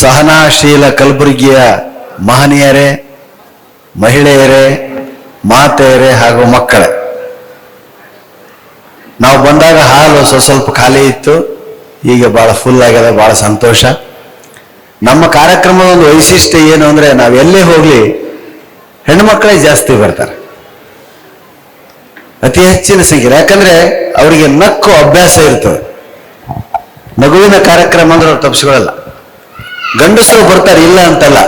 ಸಹನಾಶೀಲ ಕಲಬುರಗಿಯ ಮಹನೀಯರೇ, ಮಹಿಳೆಯರೇ, ಮಾತೆಯರೇ ಹಾಗೂ ಮಕ್ಕಳೇ, ನಾವು ಬಂದಾಗ ಹಾಲು ಸ್ವಲ್ಪ ಖಾಲಿ ಇತ್ತು, ಈಗ ಬಹಳ ಫುಲ್ ಆಗ್ಯದ. ಬಹಳ ಸಂತೋಷ. ನಮ್ಮ ಕಾರ್ಯಕ್ರಮದ ಒಂದು ವೈಶಿಷ್ಟ್ಯ ಏನು ಅಂದ್ರೆ, ನಾವು ಎಲ್ಲೇ ಹೋಗ್ಲಿ ಹೆಣ್ಮಕ್ಳೇ ಜಾಸ್ತಿ ಬರ್ತಾರೆ, ಅತಿ ಹೆಚ್ಚಿನ ಸಂಖ್ಯೆ. ಯಾಕಂದ್ರೆ ಅವರಿಗೆ ನಕ್ಕು ಅಭ್ಯಾಸ ಇರ್ತದೆ. ನಗುವಿನ ಕಾರ್ಯಕ್ರಮ ಅಂದ್ರೆ ಅವ್ರು ತಪ್ಪಿಸ್ಕೊಳ್ಳಲ್ಲ. ಗಂಡಸರು ಬರ್ತಾರೆ, ಇಲ್ಲ ಅಂತಲ್ಲ.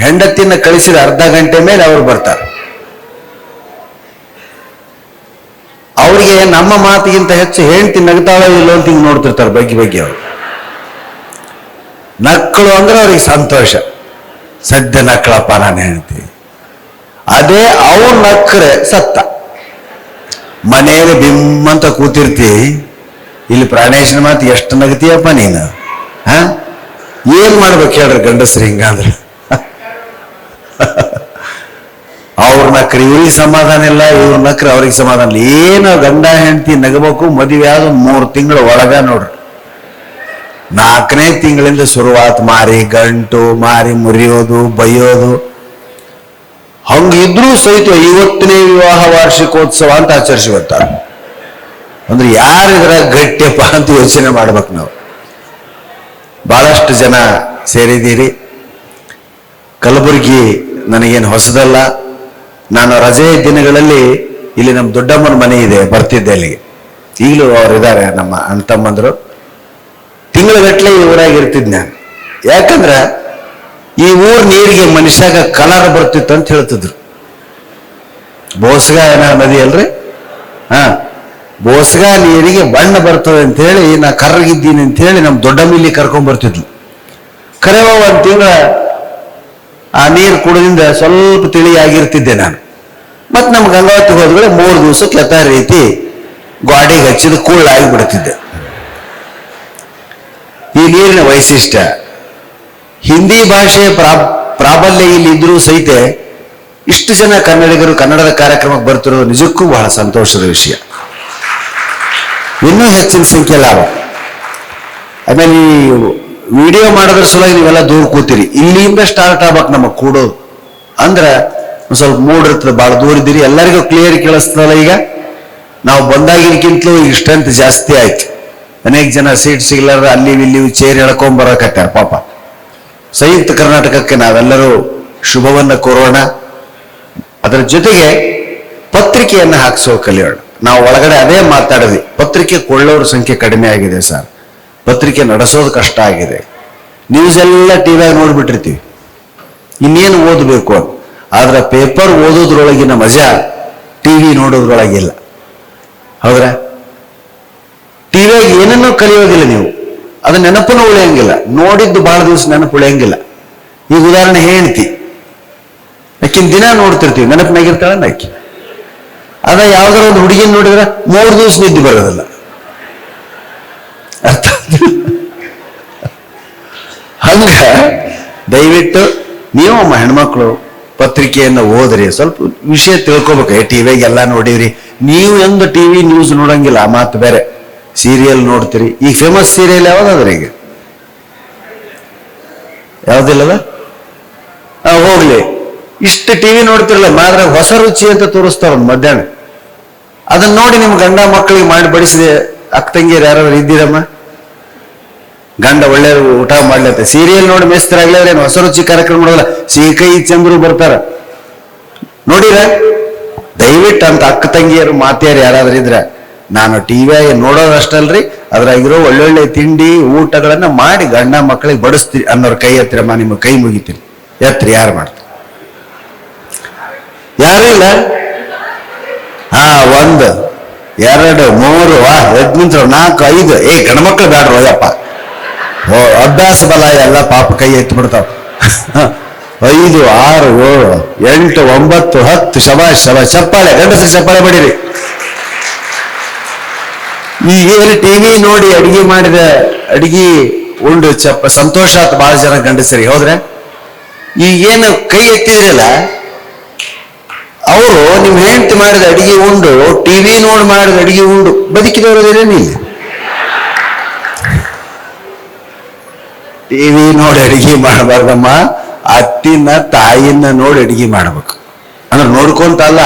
ಹೆಂಡತಿನ ಕಳಿಸಿದ ಅರ್ಧ ಗಂಟೆ ಮೇಲೆ ಅವ್ರು ಬರ್ತಾರೆ. ಅವರಿಗೆ ನಮ್ಮ ಮಾತಿಗಿಂತ ಹೆಚ್ಚು ಹೆಂಡತಿ ನಗ್ತಾಳ ಇಲ್ಲೋ ಅಂತ ಹಿಂಗೆ ನೋಡ್ತಿರ್ತಾರೆ ಬಗ್ಗೆ ಬಗ್ಗೆ. ಅವರು ನಕ್ಕಳು ಅಂದ್ರೆ ಅವ್ರಿಗೆ ಸಂತೋಷ. ಸದ್ಯ ನಕ್ಕಳಪ್ಪ ನಾನು ಹೆಂಡತಿ. ಅದೇ ಅವ್ರು ನಕ್ಕರೆ ಸತ್ತ. ಮನೆಯಲ್ಲಿ ಬಿಮ್ಮಂತ ಕೂತಿರ್ತಿ, ಇಲ್ಲಿ ಪ್ರಾಣೇಶನ ಮಾತು ಎಷ್ಟು ನಗತೀಯಪ್ಪ ನೀನು. ಏನ್ ಮಾಡ್ಬೇಕು ಹೇಳ್ರಿ ಗಂಡಸ್ರಿ ಹಿಂಗಂದ್ರೆ. ಅವ್ರ ನಕ್ರಿ ಇವ್ರಿಗೆ ಸಮಾಧಾನ ಇಲ್ಲ, ಇವ್ರ ನಕ್ರಿ ಅವ್ರಿಗೆ ಸಮಾಧಾನ ಇಲ್ಲ. ಏನು ಗಂಡ ಹೆಂಡತಿ ನಗಬೇಕು. ಮದುವೆ ಆದ 3 ತಿಂಗಳು ಒಳಗ ನೋಡ್ರಿ, 4ನೇ ತಿಂಗಳಿಂದ ಶುರುವಾತ್ ಮಾರಿ ಗಂಟು, ಮಾರಿ ಮುರಿಯೋದು, ಬೈಯೋದು. ಹಂಗಿದ್ರೂ ಸಹಿತ 50ನೇ ವಿವಾಹ ವಾರ್ಷಿಕೋತ್ಸವ ಅಂತ ಆಚರಿಸಿ ಬರ್ತಾರೆ. ಅಂದ್ರೆ ಯಾರಿದ್ರ ಗಟ್ಟಿಯಪ್ಪ ಅಂತ ಯೋಚನೆ ಮಾಡ್ಬೇಕು ನಾವು. ಬಹಳಷ್ಟು ಜನ ಸೇರಿದ್ದೀರಿ. ಕಲಬುರಗಿ ನನಗೇನು ಹೊಸದಲ್ಲ. ನಾನು ರಜೆಯ ದಿನಗಳಲ್ಲಿ ಇಲ್ಲಿ ನಮ್ಮ ದೊಡ್ಡಮ್ಮನ ಮನೆ ಇದೆ, ಬರ್ತಿದ್ದೆ ಅಲ್ಲಿಗೆ. ಈಗಲೂ ಅವರಿದ್ದಾರೆ, ನಮ್ಮ ಅಣ್ಣ ತಮ್ಮಂದರು. ತಿಂಗಳಗಟ್ಟಲೆ ಈ ಊರಾಗಿ ಇರ್ತಿದ್ ನಾನು. ಯಾಕಂದ್ರ ಈ ಊರ್ ನೀರಿಗೆ ಮನುಷ್ಯಾಗ ಕಲರ್ ಬರ್ತಿತ್ತು ಅಂತ ಹೇಳ್ತಿದ್ರು. ಬೋಸ್ಗ ನದಿ ಅಲ್ರಿ, ಬೋಸ್ಗ ನೀರಿಗೆ ಬಣ್ಣ ಬರ್ತದೆ ಅಂತ ಹೇಳಿ ನಾ ಕರ್ರಗಿದ್ದೀನಿ ಅಂತ ಹೇಳಿ ನಮ್ಮ ದೊಡ್ಡಮ್ಮ ಇಲ್ಲಿ ಕರ್ಕೊಂಡ್ ಬರ್ತಿದ್ಲು. ಕರೆವ 1 ತಿಂಗಳ ಆ ನೀರು ಕುಡದಿಂದ ಸ್ವಲ್ಪ ತಿಳಿಯಾಗಿರ್ತಿದ್ದೆ ನಾನು. ಮತ್ತೆ ನಮ್ಮ ಗಂಗಾವತಿ ಹೋದ್ಮೇಲೆ 3 ದಿವಸಕ್ಕೆ ಯಥಾ ರೀತಿ ಗಾಡಿಗೆ ಹಚ್ಚಿದ ಕೂಳಾಗಿ ಬಿಡ್ತಿದ್ದೆ. ಈ ನೀರಿನ ವೈಶಿಷ್ಟ್ಯ, ಹಿಂದಿ ಭಾಷೆಯ ಪ್ರಾಬಲ್ಯ ಇಲ್ಲಿ ಇದ್ರೂ ಸಹಿತ ಇಷ್ಟು ಜನ ಕನ್ನಡಿಗರು ಕನ್ನಡದ ಕಾರ್ಯಕ್ರಮಕ್ಕೆ ಬರ್ತಿರೋದು ನಿಜಕ್ಕೂ ಬಹಳ ಸಂತೋಷದ ವಿಷಯ. ಇನ್ನೂ ಹೆಚ್ಚಿನ ಸಂಖ್ಯೆ ಲಾಭ. ಆಮೇಲೆ ಈ ವಿಡಿಯೋ ಮಾಡೋದ್ರ ಸಲುವಾಗಿ ನೀವೆಲ್ಲ ದೂರ ಕೂತೀರಿ. ಇಲ್ಲಿಂದ ಸ್ಟಾರ್ಟ್ ಆಗ್ಬೇಕು ನಮಗೆ ಕೂಡೋದು. ಅಂದ್ರೆ ಒಂದು ಸ್ವಲ್ಪ ಮೂಡಿರ್ತದೆ. ಭಾಳ ದೂರ ಇದ್ದೀರಿ, ಎಲ್ಲರಿಗೂ ಕ್ಲಿಯರ್ ಕೇಳಿಸ್ತದಲ್ಲ. ಈಗ ನಾವು ಬಂದಾಗಿನಕ್ಕಿಂತಲೂ ಈಗ ಸ್ಟ್ರೆಂತ್ ಜಾಸ್ತಿ ಆಯ್ತು. ಅನೇಕ ಜನ ಸೀಟ್ ಸಿಗ್ಲಾರ ಅಲ್ಲಿ ಇಲ್ಲಿ ಚೇರ್ ಎಳ್ಕೊಂಬರಕತ್ತಾರ ಪಾಪ. ಸಂಯುಕ್ತ ಕರ್ನಾಟಕಕ್ಕೆ ನಾವೆಲ್ಲರೂ ಶುಭವನ್ನ ಕೋರೋಣ. ಅದರ ಜೊತೆಗೆ ಪತ್ರಿಕೆಯನ್ನು ಹಾಕಿಸೋ ಕಲಿಯೋಣ. ನಾವು ಒಳಗಡೆ ಅದೇ ಮಾತಾಡಿದ್ವಿ. ಪತ್ರಿಕೆ ಕೊಳ್ಳೋರ ಸಂಖ್ಯೆ ಕಡಿಮೆ ಆಗಿದೆ ಸರ್, ಪತ್ರಿಕೆ ನಡೆಸೋದು ಕಷ್ಟ ಆಗಿದೆ. ನ್ಯೂಸ್ ಎಲ್ಲ ಟಿವಿಯಾಗಿ ನೋಡ್ಬಿಟ್ಟಿರ್ತೀವಿ, ಇನ್ನೇನು ಓದಬೇಕು ಅಂತ. ಆದ್ರೆ ಪೇಪರ್ ಓದೋದ್ರೊಳಗಿನ ಮಜಾ ಟಿವಿ ನೋಡೋದ್ರೊಳಗಿಲ್ಲ. ಹೌದ್ರಾ? ಟಿವಿಯಾಗಿ ಏನನ್ನೂ ಕಲಿಯೋದಿಲ್ಲ ನೀವು, ಅದು ನೆನಪನ್ನು ಉಳಿಯಂಗಿಲ್ಲ. ನೋಡಿದ್ದು ಬಹಳ ದಿವಸ ನೆನಪು ಉಳಿಯಂಗಿಲ್ಲ. ಈಗ ಉದಾಹರಣೆ ಹೇಳ್ತಿ, ಆಕಿನ ದಿನ ನೋಡ್ತಿರ್ತೀವಿ, ನೆನಪಿನಾಗಿರ್ತಾಳ ಆಕಿ. ಅದ ಯಾವ್ದಾರ ಒಂದು ಹುಡುಗಿನ ನೋಡಿದ್ರೆ 3 ದಿವಸ ನಿದ್ದೆ ಬರೋದಿಲ್ಲ. ಅರ್ಥ? ಹಂಗ ದಯವಿಟ್ಟು ನೀವು ಹೆಣ್ಮಕ್ಳು ಪತ್ರಿಕೆಯನ್ನು ಓದ್ರಿ, ಸ್ವಲ್ಪ ವಿಷಯ ತಿಳ್ಕೊಬೇಕು. ಟಿವಿಯಾಗ ಎಲ್ಲ ನೋಡಿವ್ರಿ, ನೀವು ಎಂದು ಟಿವಿ ನ್ಯೂಸ್ ನೋಡಂಗಿಲ್ಲ, ಆ ಮಾತು ಬೇರೆ. ಸೀರಿಯಲ್ ನೋಡ್ತೀರಿ. ಈಗ ಫೇಮಸ್ ಸೀರಿಯಲ್ ಯಾವ್ದಾದ್ರೆ ಈಗ ಯಾವ್ದಿಲ್ಲದ? ಹೋಗ್ಲಿ, ಇಷ್ಟು ಟಿವಿ ನೋಡ್ತಿರಲ್ಲ, ಮಾತ್ರ ಹೊಸ ರುಚಿ ಅಂತ ತೋರಿಸ್ತಾರ ಮಧ್ಯಾಹ್ನ. ಅದನ್ನ ನೋಡಿ ನಿಮ್ ಗಂಡ ಮಕ್ಕಳಿಗೆ ಮಾಡಿ ಬಡಿಸಿದೆ ಅಕ್ಕ ತಂಗಿಯರು ಯಾರು ಇದ್ದೀರಮ್ಮ? ಗಂಡ ಒಳ್ಳೆ ಊಟ ಮಾಡ್ಲತ್ತೆ, ಸೀರಿಯಲ್ ನೋಡಿ ಮೇಸ್ತರಾಗ್ಲಿದ್ರೆ ಏನು ಹೊಸ ರುಚಿ ಕಾರ್ಯಕ್ರಮ ನೋಡಲ್ಲ. ಸೀಕೈ ಚಂದ್ರು ಬರ್ತಾರ ನೋಡಿರ. ದಯವಿಟ್ಟು ಅಂತ ಅಕ್ಕ ತಂಗಿಯರು ಮಾತೆಯರು ಯಾರಾದ್ರೂ ಇದ್ರೆ, ನಾನು ಟಿವಿಯಾಗಿ ನೋಡೋದಷ್ಟಲ್ರಿ, ಅದ್ರಾಗಿರೋ ಒಳ್ಳೊಳ್ಳೆ ತಿಂಡಿ ಊಟಗಳನ್ನ ಮಾಡಿ ಗಂಡ ಮಕ್ಕಳಿಗೆ ಬಡಿಸ್ತೀರಿ ಅನ್ನೋರು ಕೈ ಎತ್ತಿರಮ್ಮ, ನಿಮ್ಮ ಕೈ ಮುಗಿತೀರಿ. ಎತ್ರಿ, ಯಾರು ಮಾಡ್ತಾರೆ? ಯಾರು ಇಲ್ಲ? 1 2 3 ನಿಂತ್ರು 4 5 ಗಂಡ್ಮಕ್ಳು ಬ್ಯಾಡ್ರು ಹೋಯಪ್ಪ. ಅಭ್ಯಾಸ ಬಲ ಎಲ್ಲ ಪಾಪ ಕೈ ಎತ್ತಿ ಬಿಡ್ತಾವ. 5 6 7 8 9 10 ಶಬಾಷ್ ಶಬಾಷ್. ಚಪ್ಪಾಳೆ, ಗಂಡಸರು ಚಪ್ಪಾಳೆ ಬಡೀರಿ. ಈಗೇನು ಟಿವಿ ನೋಡಿ ಅಡಿಗೆ ಮಾಡಿದ ಅಡಿಗೆ ಉಂಡು ಸಂತೋಷ ಆಯ್ತು ಬಹಳ ಜನ ಗಂಡಸರಿ. ಹೌದ್ರೆ? ಈಗೇನು ಕೈ ಎತ್ತಿದ್ರಲ್ಲ, ಅವರು ನಿಮ್ ಹೆಂಡತಿ ಮಾಡಿದ ಅಡಿಗೆ ಉಂಡು, ಟಿವಿ ನೋಡಿ ಮಾಡಿದ ಅಡಿಗೆ ಉಂಡು ಬದುಕಿದವರದೇನೇನಿಲ್ಲ. ಟಿವಿ ನೋಡಿ ಅಡಿಗೆ ಮಾಡಬಾರ್ದಮ್ಮ, ಅತ್ತಿನ ತಾಯಿನ ನೋಡಿ ಅಡಿಗೆ ಮಾಡ್ಬೇಕು. ಅಂದ್ರೆ ನೋಡ್ಕೊಂತ ಅಲ್ಲ,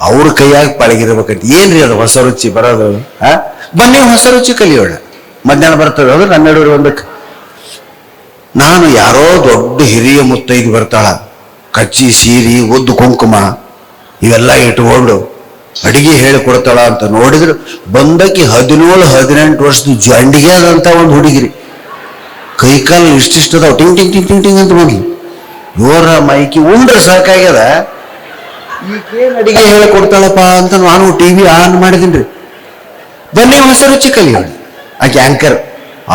ಅವ್ರ ಕೈಯಾಗ ಪಳಗಿರ್ಬೇಕಂತ. ಏನ್ರಿ ಅದು ಹೊಸ ರುಚಿ ಬರೋದು? ಬನ್ನಿ ಹೊಸ ರುಚಿ ಕಲಿಯೋಣ. ಮಧ್ಯಾಹ್ನ ಬರ್ತದೆ ಅದು 12:01. ನಾನು ಯಾರೋ ದೊಡ್ಡ ಹಿರಿಯ ಮುತ್ತೈದು ಬರ್ತಾಳ, ಕಚ್ಚಿ ಸೀರಿ ಉದ್ದು ಕುಂಕುಮ ಇವೆಲ್ಲ ಇಟ್ಕೊಂಡು ಅಡಿಗೆ ಹೇಳಿಕೊಡ್ತಾಳ ಅಂತ ನೋಡಿದ್ರು ಬಂದಕ್ಕೆ 17-18 ವರ್ಷದ ಜಂಡಿಗೆ ಆದಂತ ಒಂದು ಹುಡುಗಿರಿ. ಕೈಕಾಲು ಇಷ್ಟಿಷ್ಟದಾವ, ಟಿಂಗ್ ಟಿಂಗ್ ಟಿಂಗ್ ಟಿಂಗ್ ಟಿಂಗ್ ಅಂತ ಬಂದ್ಲು. ಇವರ ಮೈಕಿ ಉಂಡ್ರೆ ಸಾಕಾಗ್ಯದ, ಈಗೇನು ಅಡಿಗೆ ಹೇಳಿಕೊಡ್ತಾಳಪ್ಪ ಅಂತ ನಾನು ಟಿವಿ ಆನ್ ಮಾಡಿದೀನಿ. ಬನ್ನಿ ಹೊಸ ರುಚಿ ಕಲಿಯೋಣ. ಆಕೆ ಆಂಕರ್,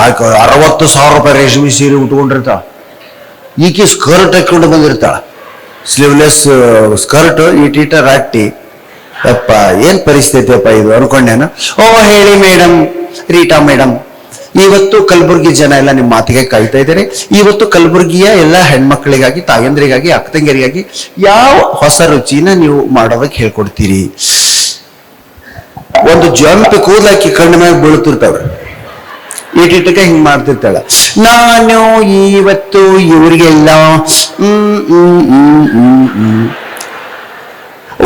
ಆಕೆ 60,000 ರೂಪಾಯಿ ರೇಷ್ಮೆ ಸೀರೆ ಉಟ್ಕೊಂಡಿರ್ತಾಳ. ಈಕೆ ಸ್ಕರ್ಟ್ ಹಾಕೊಂಡು ಬಂದಿರ್ತಾಳ, ಸ್ಲೀವ್ಲೆಸ್ ಸ್ಕರ್ಟ್, ಈಟೀಟ ರಾಟಿ. ಯಪ್ಪ ಏನ್ ಪರಿಸ್ಥಿತಿ ಅಪ್ಪ ಇದು ಅನ್ಕೊಂಡೇನು. ಓ ಹೇಳಿ ಮೇಡಮ್, ರೀಟಾ ಮೇಡಮ್, ಇವತ್ತು ಕಲಬುರ್ಗಿ ಜನ ಎಲ್ಲ ನಿಮ್ಮ ಮಾತಿಗೆ ಕಾಯ್ತಾ ಇದ್ದಾರೆ. ಇವತ್ತು ಕಲಬುರ್ಗಿಯ ಎಲ್ಲ ಹೆಣ್ಮಕ್ಳಿಗಾಗಿ, ತಾಯಂದ್ರಿಗಾಗಿ, ಅಕ್ಕತಂಗಿಯರಿಗಾಗಿ ಯಾವ ಹೊಸ ರುಚಿನ ನೀವು ಮಾಡೋದಕ್ಕೆ ಹೇಳ್ಕೊಡ್ತೀರಿ? ಒಂದು ಜಂಪ್ ಕೂದಲಾಕಿ ಕಣ್ಣ ಮ್ಯಾಗ ಬೀಳ್ತಿರ್ತಾವ್ರೆ, ಈಟಿಟಕ್ಕೆ ಹಿಂಗ್ ಮಾಡ್ತಿರ್ತಾಳ. ನಾನು ಇವತ್ತು ಇವ್ರಿಗೆಲ್ಲ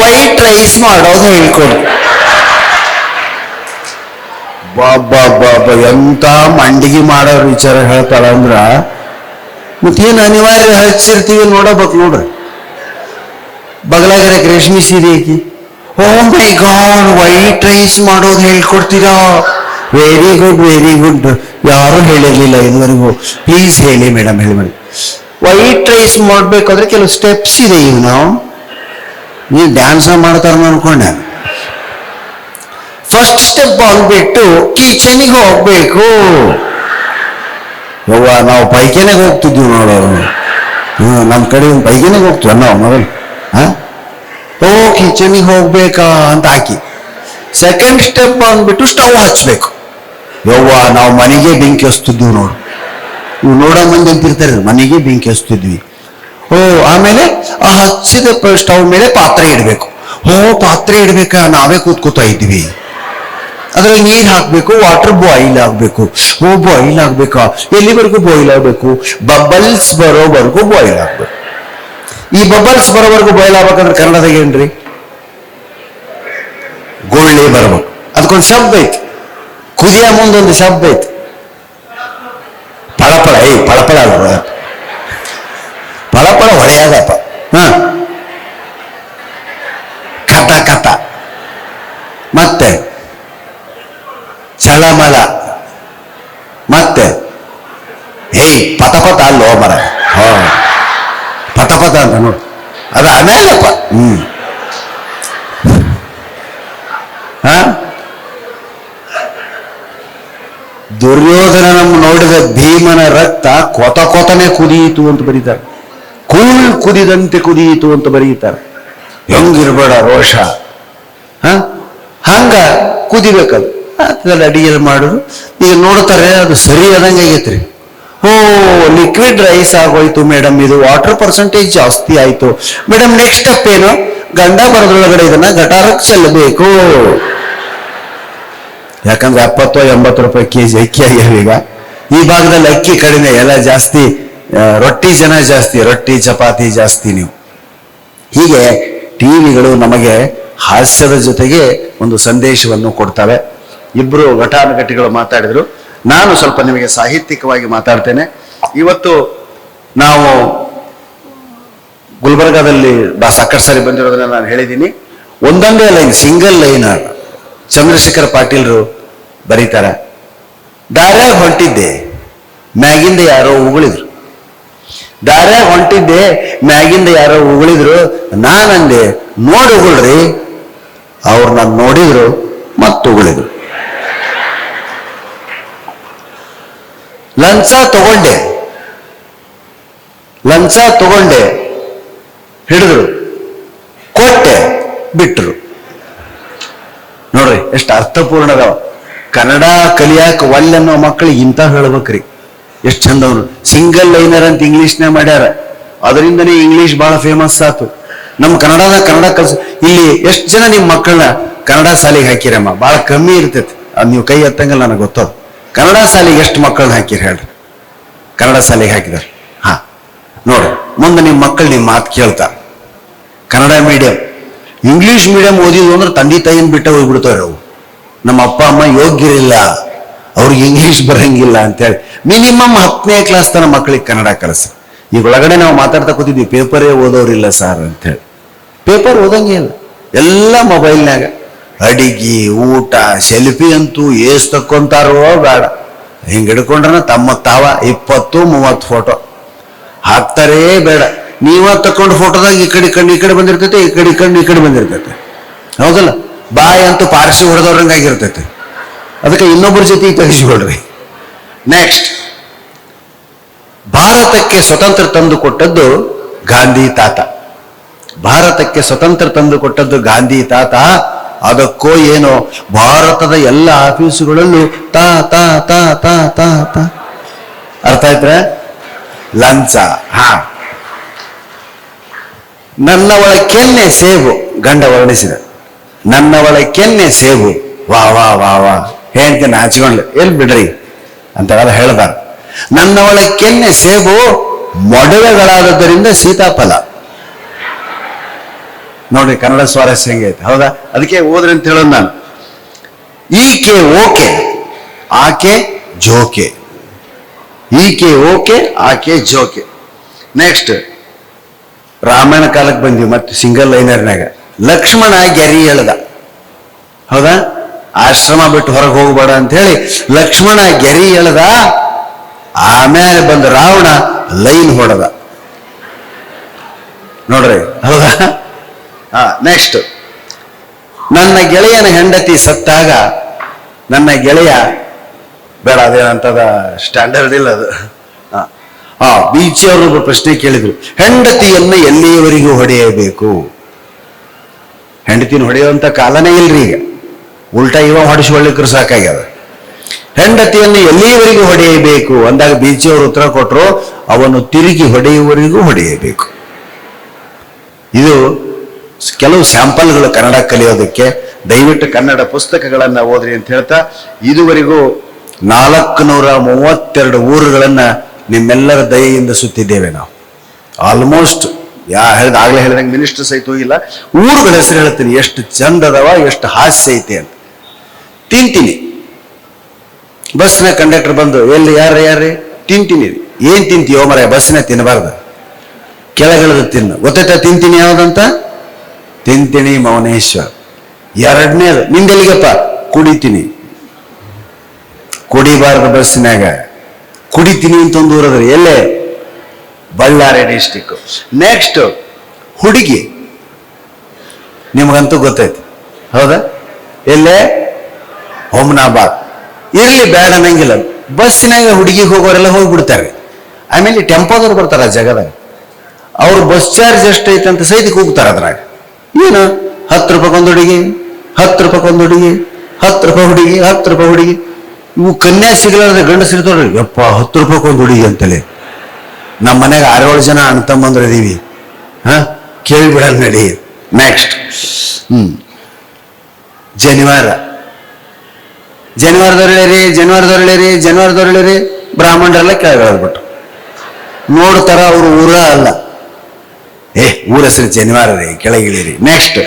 ವೈಟ್ ರೈಸ್ ಮಾಡೋದು ಹೇಳ್ಕೊಡು. ಬಾಬಾ ಎಂತ ಮಂಡಿಗೆ ಮಾಡೋ ವಿಚಾರ ಹೇಳ್ತಾಳ ಅಂದ್ರ ಮತ್ತೇನು ಅನಿವಾರ್ಯ ಹಚ್ಚಿರ್ತೀವಿ ನೋಡಬೇಕು ನೋಡ್ರಿ. ಬಗಲಾಗಿರಕ್ಕೆ ರೇಷ್ಮೆ ಸೀರೆ ಹಾಕಿ, oh my god white rice ಮಾಡೋದು ಹೇಳ್ಕೊಡ್ತೀರಾ? Very good very good. ಯಾರು ಹೇಳಿರ್ಲಿಲ್ಲ ಇದುವರೆಗೂ, ಪ್ಲೀಸ್ ಹೇಳಿ ಮೇಡಮ್, ಹೇಳಿ ಮೇಡಮ್. ವೈಟ್ ರೈಸ್ ಮಾಡ್ಬೇಕಾದ್ರೆ ಕೆಲವು ಸ್ಟೆಪ್ಸ್ ಇದೆ. ಇವು ನಾವು ನೀವು ಡ್ಯಾನ್ಸ್ ಮಾಡ್ತಾರ ಅನ್ಕೊಂಡೆ. ಫಸ್ಟ್ ಸ್ಟೆಪ್ ಬಂದ್ಬಿಟ್ಟು ಕಿಚನಿಗೆ ಹೋಗ್ಬೇಕು. ಯವ್ವ ನಾವು ಪೈಖಾನೆಗೆ ಹೋಗ್ತಿದ್ವಿ ನೋಡು, ನಮ್ಮ ಕಡೆ ಪೈಖಾನೆಗೆ ಹೋಗ್ತೀವ ನಾವು ಮೊದಲು. ಓ ಕಿಚನಿಗೆ ಹೋಗ್ಬೇಕಾ ಅಂತ ಹಾಕಿ. ಸೆಕೆಂಡ್ ಸ್ಟೆಪ್ ಬಂದ್ಬಿಟ್ಟು ಸ್ಟವ್ ಹಚ್ಬೇಕು. ಯವ್ವ ನಾವು ಮನೆಗೆ ಬೆಂಕಿ ಹಚ್ತಿದ್ವಿ ನೋಡು. ಇವು ನೋಡೋ ಮಂದಿ ಅಂತಿರ್ತಾರೆ, ಮನೆಗೆ ಬೆಂಕಿ ಹಚ್ತಿದ್ವಿ. ಓ ಆಮೇಲೆ ಆ ಹಚ್ಚಿದ ಸ್ಟವ್ ಮೇಲೆ ಪಾತ್ರೆ ಇಡಬೇಕು. ಓ ಪಾತ್ರೆ ಇಡ್ಬೇಕಾ, ನಾವೇ ಕೂತ್ಕೋತಾ ಇದ್ವಿ. ಅದ್ರಲ್ಲಿ ನೀರು ಹಾಕ್ಬೇಕು, ವಾಟರ್ ಬಾಯ್ಲ್ ಆಗ್ಬೇಕು. ಓ ಬಾಯ್ಲ್ ಆಗ್ಬೇಕಾ? ಎಲ್ಲಿವರೆಗೂ ಬಾಯ್ಲ್ ಆಗ್ಬೇಕು? ಬಬಲ್ಸ್ ಬರೋವರೆಗೂ ಬಾಯ್ಲ್ ಆಗ್ಬೇಕು. ಈ ಬಬಲ್ಸ್ ಬರೋವರೆಗೂ ಬಾಯ್ಲ್ ಆಗ್ಬೇಕಂದ್ರೆ ಕನ್ನಡದಾಗ ಏನ್ರಿ? ಗುಳ್ಳಿ ಬರ್ಬೇಕು. ಅದಕ್ಕೊಂದು ಶಬ್ದ ಐತಿ, ಕುದಿಯ ಮುಂದೊಂದು ಶಬ್ದ ಐತಿ, ಪಳಪಳ. ಪಳಪಳ ಅಲ್ವ, ಪಳಪಳ ಹೊಳೆಯಾಗಪ್ಪ. ಕಥ ಕಥ, ಮತ್ತೆ ಚಳಮಳ, ಮತ್ತೆ ಪತಪತ ಅಲ್ಲೋ ಮರ. ಪತಪತ ಅಂತ ನೋಡು, ಅದು ಆಮೇಲಪ್ಪ. ದುರ್ಯೋಧನ ನಮ್ಮ ನೋಡಿದ ಭೀಮನ ರಕ್ತ ಕೊತ ಕೊತನೆ ಕುದಿಯಿತು ಅಂತ ಬರೀತಾರೆ. ಕುದಿದಂತೆ ಕುದಿಯಿತು ಅಂತ ಬರೀತಾರೆ. ಹೆಂಗಿರ್ಬೇಡ ರೋಷ, ಹಂಗ ಕುದಿಬೇಕದು. ಅದ್ರಲ್ಲಿ ಅಡಿಗೆ ಮಾಡೋದು ಈಗ ನೋಡ್ತಾರೆ, ಅದು ಸರಿ ಆದಂಗೆ ಆಗೈತ್ರಿ. ಓ ಲಿಕ್ವಿಡ್ ರೈಸ್ ಆಗೋಯ್ತು ಮೇಡಮ್, ಇದು ವಾಟರ್ ಪರ್ಸೆಂಟೇಜ್ ಜಾಸ್ತಿ ಆಯ್ತು ಮೇಡಮ್. ನೆಕ್ಸ್ಟ್ ಸ್ಟೆಪ್ ಏನು? ಗಂಡ ಬರೋದ್ರೊಳಗಡೆ ಇದನ್ನ ಗಟಾರಕ್ಕೆ ಚೆಲ್ಲಬೇಕು. ಯಾಕಂದ್ರೆ 70-80 ರೂಪಾಯಿ ಕೆಜಿ ಅಕ್ಕಿ ಆಗ್ಯಾವ ಈಗ. ಈ ಭಾಗದಲ್ಲಿ ಅಕ್ಕಿ ಕಡಿಮೆ, ಎಲ್ಲ ಜಾಸ್ತಿ ರೊಟ್ಟಿ ಜನ ಜಾಸ್ತಿ, ರೊಟ್ಟಿ ಚಪಾತಿ ಜಾಸ್ತಿ. ನೀವು ಹೀಗೆ ಟಿವಿಗಳು ನಮಗೆ ಹಾಸ್ಯದ ಜೊತೆಗೆ ಒಂದು ಸಂದೇಶವನ್ನು ಕೊಡ್ತವೆ. ಇಬ್ರು ಘಟಾನುಘಟಿಗಳು ಮಾತಾಡಿದ್ರು, ನಾನು ಸ್ವಲ್ಪ ನಿಮಗೆ ಸಾಹಿತ್ಯಿಕವಾಗಿ ಮಾತಾಡ್ತೇನೆ. ಇವತ್ತು ನಾವು ಗುಲ್ಬರ್ಗಾದಲ್ಲಿ ಸಾಕಷ್ಟು ಸಾರಿ ಬಂದಿರೋದನ್ನ ನಾನು ಹೇಳಿದ್ದೀನಿ. ಒಂದೊಂದೇ ಲೈನ್, ಸಿಂಗಲ್ ಲೈನ್ ಚಂದ್ರಶೇಖರ್ ಪಾಟೀಲ್ರು ಬರೀತಾರೆ. ದಾರ್ಯಾಗ ಹೊಂಟಿದ್ದೆ, ಮ್ಯಾಗಿಂದ ಯಾರೋ ಉಗುಳಿದ್ರು. ದಾರ್ಯಾಗ ಹೊಂಟಿದ್ದೆ, ಮ್ಯಾಗಿಂದ ಯಾರೋ ಉಗುಳಿದ್ರು. ನಾನಂದೆ ನೋಡಿ ಉಗುಳ್ರಿ. ಅವ್ರು ನಾನು ನೋಡಿದ್ರು ಮತ್ತು ಉಗುಳಿದ್ರು. ಲಂಚ ತಗೊಂಡೆ, ಹಿಡಿದ್ರು, ಕೊಟ್ಟೆ, ಬಿಟ್ರು. ನೋಡ್ರಿ ಎಷ್ಟು ಅರ್ಥಪೂರ್ಣ ಅದಾವ. ಕನ್ನಡ ಕಲಿಯಾಕ ಒಲ್ಲೆನ್ನೋ ಮಕ್ಕಳಿಗೆ ಇಂಥ ಹೇಳ್ಬೇಕ್ರಿ. ಎಷ್ಟು ಚಂದ. ಅವ್ರು ಸಿಂಗಲ್ ಲೈನರ್ ಅಂತ ಇಂಗ್ಲಿಷ್ನ ಮಾಡ್ಯಾರ, ಅದರಿಂದನೇ ಇಂಗ್ಲಿಷ್ ಬಹಳ ಫೇಮಸ್ ಆಯ್ತು. ನಮ್ಮ ಕನ್ನಡ ಕಲ್ಸ. ಇಲ್ಲಿ ಎಷ್ಟು ಜನ ನಿಮ್ಮ ಮಕ್ಕಳನ್ನ ಕನ್ನಡ ಶಾಲೆಗೆ ಹಾಕಿರಮ್ಮ? ಬಹಳ ಕಮ್ಮಿ ಇರ್ತೈತಿ. ಅದು ನೀವು ಕೈ ಎತ್ತಂಗಲ್ಲ, ನನಗೆ ಗೊತ್ತದು. ಕನ್ನಡ ಶಾಲೆಗೆ ಎಷ್ಟು ಮಕ್ಕಳನ್ನ ಹಾಕಿರಿ ಹೇಳ್ರಿ? ಕನ್ನಡ ಶಾಲೆಗೆ ಹಾಕಿದ್ದಾರೆ. ಹಾ, ನೋಡಿ ಮುಂದೆ ನಿಮ್ಮ ಮಕ್ಕಳು ನಿಮ್ಮ ಮಾತು ಕೇಳ್ತಾರೆ. ಕನ್ನಡ ಮೀಡಿಯಂ, ಇಂಗ್ಲಿಷ್ ಮೀಡಿಯಂ ಓದಿದ್ವು ಅಂದ್ರೆ ತಂದೆ ತಾಯಿನ ಬಿಟ್ಟ ಹೋಗ್ಬಿಡ್ತಾರೆ ಅವು. ನಮ್ಮ ಅಪ್ಪ ಅಮ್ಮ ಯೋಗ್ಯರಿಲ್ಲ, ಅವ್ರಿಗೆ ಇಂಗ್ಲಿಷ್ ಬರಂಗಿಲ್ಲ ಅಂತೇಳಿ ಮಿನಿಮಮ್ 10ನೇ ಕ್ಲಾಸ್ ತನ ಮಕ್ಕಳಿಗೆ ಕನ್ನಡ ಕಲಿಸಿ. ಈಗ ಒಳಗಡೆ ನಾವು ಮಾತಾಡ್ತಾ ಕೂತಿದ್ವಿ, ಪೇಪರೇ ಓದೋರಿಲ್ಲ ಸರ್ ಅಂತೇಳಿ. ಪೇಪರ್ ಓದಂಗೆ ಇಲ್ಲ, ಎಲ್ಲ ಮೊಬೈಲ್ನಾಗ ಅಡಿಗೆ ಊಟ ಸೆಲ್ಫಿ ಅಂತೂ ಏಸ್ ತಕ್ಕೊಂತಾರೋ ಬೇಡ. ಹಿಂಗೆ ಹಿಡ್ಕೊಂಡ್ರೆ ತಮ್ಮ ತಾವ 20-30 ಫೋಟೋ ಹಾಕ್ತಾರೇ ಬೇಡ. ನೀವ ತಕೊಂಡು ಫೋಟೋದಾಗ ಈ ಕಡೆ ಕಣ್ಣು ಈ ಕಡೆ ಬಂದಿರ್ತೈತೆ, ಈ ಕಡೆ ಕಣ್ಣು ಈ ಕಡೆ ಬಂದಿರ್ತೈತೆ. ಹೌದಲ್ಲ? ಬಾಯಿ ಅಂತೂ ಪಾರ್ಸಿ ಹೊಡೆದವ್ರಂಗಾಗಿರ್ತೈತೆ. ಅದಕ್ಕೆ ಇನ್ನೊಬ್ಬರ ಜೊತೆ ತೆಗೆಸಿಕೊಳ್ರಿ. ನೆಕ್ಸ್ಟ್, ಭಾರತಕ್ಕೆ ಸ್ವತಂತ್ರ ತಂದು ಕೊಟ್ಟದ್ದು ಗಾಂಧಿ ತಾತ. ಭಾರತಕ್ಕೆ ಸ್ವತಂತ್ರ ತಂದು ಕೊಟ್ಟದ್ದು ಗಾಂಧಿ ತಾತ. ಅದಕ್ಕೋ ಏನೋ ಭಾರತದ ಎಲ್ಲ ಆಫೀಸುಗಳಲ್ಲೂ ತಾ ತಾ ತಾ ತಾ ತಾ ತಾ ಅರ್ಥ ಆಯ್ತ್ರ? ಲಂಚ. ಹಾ, ನನ್ನ ಒಳ ಕೆನ್ನೆ ಸೇಬು, ಗಂಡ ವರ್ಣಿಸಿದ. ನನ್ನ ಒಳ ಕೆನ್ನೆ ಸೇಬು, ವಾ ವಾ ವಾ ವಾ, ಹೇಳ್ತೀನಿ ನಾಚಿಕೊಂಡ್ಲೆ, ಎಲ್ಲಿ ಬಿಡ್ರಿ ಅಂತೆಲ್ಲ ಹೇಳ್ದಾರ. ನನ್ನ ಒಳ ಕೆನ್ನೆ ಸೇಬು, ಮೊಡವೆಗಳಾದದ್ದರಿಂದ ಸೀತಾಫಲ. ನೋಡ್ರಿ ಕನ್ನಡ ಸ್ವಾರಸ್ಯ ಹೆಂಗೈತೆ, ಹೌದಾ? ಅದಕ್ಕೆ ಓದ್ರಿ ಅಂತ ಹೇಳೋದು ನಾನು. ಈಕೆ ಓಕೆ, ಆಕೆ ಜೋಕೆ. ಈಕೆ ಓಕೆ, ಆಕೆ ಜೋಕೆ. ನೆಕ್ಸ್ಟ್, ರಾಮಾಯಣ ಕಾಲಕ್ಕೆ ಬಂದ್ವಿ ಮತ್ತೆ ಸಿಂಗಲ್ ಲೈನರ್ನಾಗ. ಲಕ್ಷ್ಮಣ ಗೆರಿ ಎಳ್ದ, ಹೌದಾ? ಆಶ್ರಮ ಬಿಟ್ಟು ಹೊರಗೆ ಹೋಗ್ಬೇಡ ಅಂತ ಹೇಳಿ ಲಕ್ಷ್ಮಣ ಗೆರಿ ಎಳ್ದ. ಆಮೇಲೆ ಬಂದ ರಾವಣ ಲೈನ್ ಹೊಡೆದ. ನೋಡ್ರಿ, ಹೌದಾ? ನೆಕ್ಸ್ಟ್, ನನ್ನ ಗೆಳೆಯನ ಹೆಂಡತಿ ಸತ್ತಾಗ, ನನ್ನ ಗೆಳೆಯ ಬೇಡ ಅದೇನಂತದ ಸ್ಟ್ಯಾಂಡರ್ಡ್ ಇಲ್ಲ ಅದು. ಬೀಚಿ ಅವರು ಪ್ರಶ್ನೆ ಕೇಳಿದ್ರು, ಹೆಂಡತಿಯನ್ನು ಎಲ್ಲಿಯವರೆಗೂ ಹೊಡೆಯಬೇಕು? ಹೆಂಡತಿನ ಹೊಡೆಯುವಂತ ಕಾಲನೇ ಇಲ್ರಿ ಈಗ, ಉಲ್ಟಾ ಇವ ಹೊಡಿಸ್ಕೊಳ್ಳಿಕ್ರು ಸಾಕಾಗ್ಯದ. ಹೆಂಡತಿಯನ್ನು ಎಲ್ಲಿಯವರೆಗೂ ಹೊಡೆಯಬೇಕು ಅಂದಾಗ ಬೀಚಿ ಅವರು ಉತ್ತರ ಕೊಟ್ಟರು, ಅವನು ತಿರುಗಿ ಹೊಡೆಯುವವರೆಗೂ ಹೊಡೆಯಬೇಕು. ಇದು ಕೆಲವು ಸ್ಯಾಂಪಲ್ಗಳು ಕನ್ನಡ ಕಲಿಯೋದಕ್ಕೆ. ದಯವಿಟ್ಟು ಕನ್ನಡ ಪುಸ್ತಕಗಳನ್ನ ಓದ್ರಿ ಅಂತ ಹೇಳ್ತಾ, ಇದುವರೆಗೂ 432 ಊರುಗಳನ್ನ ನಿಮ್ಮೆಲ್ಲರ ದಯೆಯಿಂದ ಸುತ್ತಿದ್ದೇವೆ ನಾವು. ಆಲ್ಮೋಸ್ಟ್ ಆಗ್ಲೇ ಹೇಳಿದಂಗೆ ಮಿನಿಸ್ಟರ್ ಸಹಿತ ಹೋಗಿಲ್ಲ. ಊರುಗಳ ಹೆಸರು ಹೇಳ್ತೀನಿ, ಎಷ್ಟು ಚಂದ ಅದಾವ, ಎಷ್ಟು ಹಾಸ್ಯ ಐತೆ ಅಂತ. ತಿಂತೀನಿ, ಬಸ್ನ ಕಂಡಕ್ಟರ್ ಬಂದು, ಎಲ್ಲಿ ಯಾರ್ರಿ ತಿಂತೀನಿ. ಏನ್ ತಿಂತೀಯೋ ಮರ, ಬಸ್ನ ತಿನ್ನಬಾರ್ದು, ಕೆಳಗಿಳಿದು ತಿನ್ನು. ಗೊತ್ತಾಯ್ತಾ ತಿಂತೀನಿ ಯಾವ್ದಂತ? ತಿಂತೀನಿ ಮೌನೇಶ್ವರ್. ಎರಡನೇದು, ನಿಂದೆಲ್ಲಿಗಪ್ಪ? ಕುಡಿತೀನಿ. ಕುಡಿಬಾರ್ದು ಬಸ್ಸಿನಾಗ, ಕುಡಿತೀನಿ ಅಂತ ಒಂದು ಊರದ್ರಿ. ಎಲ್ಲೇ? ಬಳ್ಳಾರಿ ಡಿಸ್ಟಿಕ್. ನೆಕ್ಸ್ಟ್, ಹುಡುಗಿ. ನಿಮ್ಗಂತೂ ಗೊತ್ತೈತಿ, ಹೌದಾ? ಎಲ್ಲೇ? ಹೋಮ್ನಾಬಾದ್. ಇರ್ಲಿ, ಬೇಡ ಅನ್ನಂಗಿಲ್ಲ. ಬಸ್ಸಿನಾಗ ಹುಡುಗಿಗೆ ಹೋಗೋರೆಲ್ಲ ಹೋಗ್ಬಿಡ್ತಾರೆ. ಆಮೇಲೆ ಟೆಂಪೋದವ್ರು ಬರ್ತಾರ ಆ ಜಗದಾಗ, ಅವ್ರು ಬಸ್ ಚಾರ್ಜ್ ಎಷ್ಟೈತೆ ಅಂತ ಸಹಿತ ಕೂಗ್ತಾರ. ಅದ್ರಾಗ ಏನು 10 ರೂಪಾಯಿಗೊಂದು ಹುಡುಗಿ, 10 ರೂಪಾಯಿಗೊಂದು ಹುಡುಗಿ, 10 ರೂಪಾಯಿ ಹುಡುಗಿ, 10 ರೂಪಾಯಿ ಹುಡುಗಿ. ಇವು ಕನ್ಯಾ ಸಿಗಲಾರ್ದ ಗಂಡಸರಿತವ್ರಿ, ಯಪ್ಪ 10 ರೂಪಾಯಿಗೊಂದು ಹುಡುಗಿ ಅಂತಲೇ. ನಮ್ಮ ಮನೆಗೆ 6-7 ಜನ ಅಣ್ಣ ತಮ್ಮಂದ್ರು ಇದೀವಿ. ಕೇಳಿಬಿಡ ನಡಿ. ನೆಕ್ಸ್ಟ್, ಜನಿವಾರದವರಳಿರಿ ಬ್ರಾಹ್ಮಣರೆಲ್ಲ ಕೆಳಗಿಳ್ಬಿಟ್ರು. ನೋಡ್ತಾರ, ಅವ್ರು ಊರ ಅಲ್ಲ. ಊರ ಹೆಸರು ಜನಿವಾರ ರೀ, ಕೆಳಗಿಳಿರಿ. ನೆಕ್ಸ್ಟ್,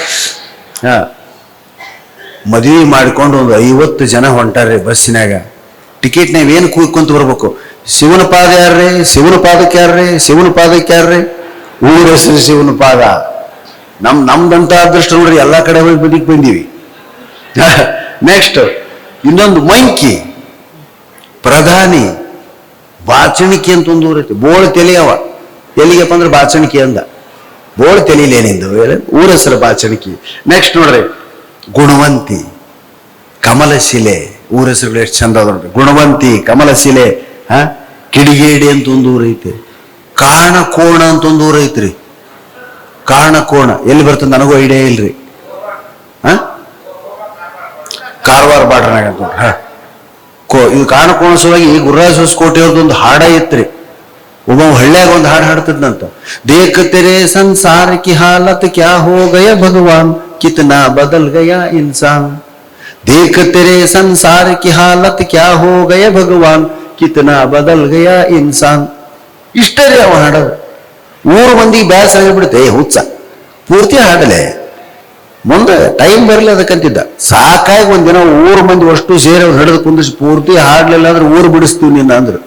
ಮದುವೆ ಮಾಡಿಕೊಂಡು ಒಂದು 50 ಜನ ಹೊಂಟಾರ್ರಿ ಬಸ್ಸಿನಾಗ. ಟಿಕೆಟ್ನಾಗ ಏನು ಕೂತ್ಕೊಂತ ಬರ್ಬೇಕು, ಶಿವನ ಪಾದ ಯಾರ್ರಿ, ಶಿವನ ಪಾದಕ್ಕೆ ಯಾರ್ರಿ, ಶಿವನ ಪಾದಕ್ಕೆ ಯಾರ್ರಿ? ಊರ ಹೆಸರು ಶಿವನ ಪಾದ. ನಮ್ದಂತ ಅದೃಷ್ಟ ನೋಡ್ರಿ, ಎಲ್ಲಾ ಕಡೆ ಹೋಗಿ ಬದಿಕ್ ಬಂದೀವಿ. ನೆಕ್ಸ್ಟ್, ಇನ್ನೊಂದು ಮಂಕಿ ಪ್ರಧಾನಿ ಬಾಚಣಿಕೆ ಅಂತ ಒಂದು ಊರೈತಿ. ಬೋಳು ತೆಲಿಯವ, ಎಲ್ಲಿಗಪ್ಪ ಅಂದ್ರೆ ಬಾಚಣಿಕೆ ಅಂದ. ಬೋಳು ತೆಲೀಲೇನಿಂದು ಊರ ಹೆಸರು ಬಾಚಣಿಕೆ. ನೆಕ್ಸ್ಟ್ ನೋಡ್ರಿ, ಗುಣವಂತಿ, ಕಮಲಶಿಲೆ. ಊರ ಹೆಸರುಗಳು ಎಷ್ಟು ಚಂದ ಅದ ನೋಡ್ರಿ. ಗುಣವಂತಿ, ಕಮಲಶಿಲೆ. ಕಿಡಿಗೇಡಿ ಅಂತ ಒಂದು ಊರೈತಿ. ಕಾರಣಕೋಣ ಅಂತ ಒಂದು ಊರೈತ್ರಿ. ಕಾರಣಕೋಣ ಎಲ್ಲಿ ಬರ್ತದೆ ನನಗೂ ಐಡಿಯಾ ಇಲ್ರಿ. ಕಾರವಾರ ಬಾರ್ಡರ್ನಾಗ ಅಂತ ಇದು ಕಾರಣಕೋಣ ಸಲುವಾಗಿ ಗುರುರಾಜ ಹೊಸಕೋಟೆ ಅವ್ರದ್ದು ಒಂದು ಹಾಡ ಇತ್ರಿ. ಒಬ್ಬ ಹಳ್ಳಿಯಾಗ ಒಂದು ಹಾಡು ಹಾಡ್ತಿದ್ನಂತ. ದೇಖ್ ತೆರೆ ಸಂಸಾರ ಕಿ ಹಾಲತ್ ಕ್ಯಾ ಹೋ ಗಯ ಭಗವಾನ್, ಕಿತ್ನಾ ಬದಲ್ ಗಯಾ ಇನ್ಸಾನ್. ದೇಖ್ ತೆರೆ ಸಂಸಾರ ಕಿ ಹಾಲತ್ ಕ್ಯಾ ಹೋ ಗಯ ಭಗವಾನ್, ಕಿತನಾ ಬದಲ್ ಗಯಾ ಇನ್ಸಾನ್. ಇಷ್ಟೇ ರೀ ಅವ ಹಾಡೋದು. ಊರು ಮಂದಿಗೆ ಬ್ಯಾಸರ ಆಗಿಬಿಡುತ್ತೆ, ಹುಚ್ಚ ಪೂರ್ತಿ ಹಾಡಲೆ ಮುಂದೆ ಟೈಮ್ ಬರಲಿ ಅದಕ್ಕಂತಿದ್ದ. ಸಾಕಾಗಿ ಒಂದಿನ ಊರು ಮಂದಿ ಅಷ್ಟು ಸೇರಿ ಅವ್ರು ಹಿಡಿದು ಕುಂದಿಸಿ ಪೂರ್ತಿ ಹಾಡ್ಲಿಲ್ಲ ಅಂದ್ರೆ ಊರು ಬಿಡಿಸ್ತೀವಿ ನಿನ್ನ ಅಂದ್ರು.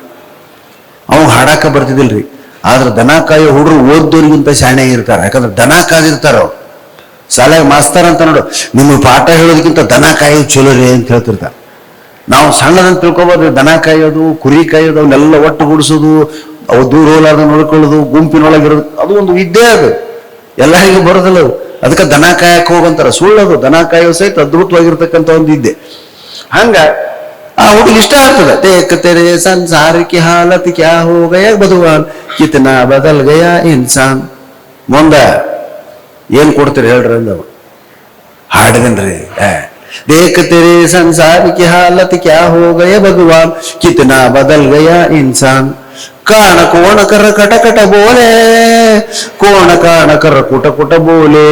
ಅವ್ ಹಾಡಾಕ ಬರ್ತಿದಿಲ್ರಿ. ಆದ್ರೆ ದನ ಕಾಯೋ ಹುಡ್ರು ಓದ್ದೋರಿಗಿಂತ ಶಾಣೆ ಇರ್ತಾರೆ. ಯಾಕಂದ್ರೆ ದನ ಕಾದಿರ್ತಾರ ಅವ್ರು. ಶಾಲೆಗೆ ಮಾಸ್ತರ್ ಅಂತ ನೋಡು, ನಿಮಗೆ ಪಾಠ ಹೇಳೋದಕ್ಕಿಂತ ದನ ಕಾಯೋದು ಚಲೋ ರೀ ಅಂತ ಹೇಳ್ತಿರ್ತಾರೆ. ನಾವು ಸಣ್ಣದಂತ ತಿಳ್ಕೊಬೋದು, ದನ ಕಾಯೋದು ಕುರಿ ಕಾಯೋದು ಅವನ್ನೆಲ್ಲ ಒಟ್ಟುಗೂಡಿಸೋದು, ಅವು ದೂರ ಹೋಲಾರ್ದ ನೋಡ್ಕೊಳ್ಳೋದು, ಗುಂಪಿನೊಳಗಿರೋದು, ಅದು ಒಂದು ವಿದ್ಯೆ. ಅದು ಎಲ್ಲರಿಗೂ ಬರೋದಿಲ್ಲ ಅದು. ಅದಕ್ಕೆ ದನ ಕಾಯಕ್ಕೆ ಹೋಗಂತಾರ. ಸುಳ್ಳದು. ದನ ಕಾಯೋ ಸಹಿತ ಅದ್ಭುತವಾಗಿರ್ತಕ್ಕಂಥ ಒಂದು ವಿದ್ಯೆ. ಹಂಗ ಆ ಹುಡುಗ ಇಷ್ಟ ಆಗ್ತದೆ. ದೇಖ್ ತೆರೆ ಸಂಸಾರ ಕಿ ಹಾಲತ್ ಕ್ಯಾ ಹೋ ಗಯಾ ಬದುವಾನ್ ಕಿತನಾ ಬದಲ್ ಗಯಾ ಇನ್ಸಾನ್. ಮುಂದ ಏನ್ ಕೊಡ್ತೀರಿ ಹೇಳ್ರಿ ಅಂದವ. ಹಾಡಿದನ್ರಿ. ದೇಖ್ ತೆರೆ ಸಂಸಾರ ಕಿ ಹಾಲತ್ ಕ್ಯಾ ಹೋ ಗಯಾ ಭಗವಾನ್ ಕಿತನಾ ಬದಲ್ ಗಯಾ ಇನ್ಸಾನ್. ಕಾಣ ಕೋಣ ಕರ ಕಟ ಕಟ ಬೋಲೆ, ಕೋಣ ಕಾಣ ಕರ ಕುಟ ಕುಟ ಬೋಲೆ,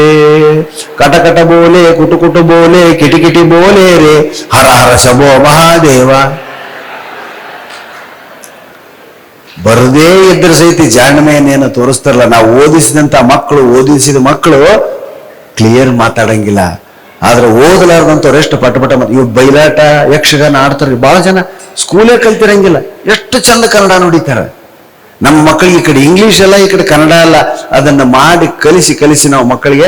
ಕಟ ಕಟ ಬೋಲೆ ಕುಟು ಕುಟು ಬೋಲೆ, ಕಿಟಿ ಕಿಟಿ ಬೋಲೆ ರೇ ಹರ ಹರ ಶಭೋ ಮಹಾದೇವ. ಬರದೇ ಇದ್ರ ಸಹಿತ ಜಾಣ್ಮೆಯನ್ನೇನು ತೋರಿಸ್ತಾರಲ್ಲ. ನಾವು ಓದಿಸಿದಂತ ಮಕ್ಕಳು, ಓದಿಸಿದ ಮಕ್ಕಳು ಕ್ಲಿಯರ್ ಮಾತಾಡಂಗಿಲ್ಲ. ಆದ್ರೆ ಓದಲಾರ್ದಂಥವ್ರು ಎಷ್ಟು ಪಟ ಪಟ ಇವ್ ಬೈಲಾಟ ಯಕ್ಷಗಾನ ಆಡ್ತಾರೆ. ಬಹಳ ಜನ ಸ್ಕೂಲೇ ಕಲ್ತಿರಂಗಿಲ್ಲ, ಎಷ್ಟು ಚಂದ ಕನ್ನಡ ನುಡಿತಾರೆ. ನಮ್ಮ ಮಕ್ಕಳಿಗೆ ಈ ಕಡೆ ಇಂಗ್ಲಿಷ್ ಅಲ್ಲ, ಈ ಕಡೆ ಕನ್ನಡ ಅಲ್ಲ, ಅದನ್ನ ಮಾಡಿ ಕಲಿಸಿ ನಾವು ಮಕ್ಕಳಿಗೆ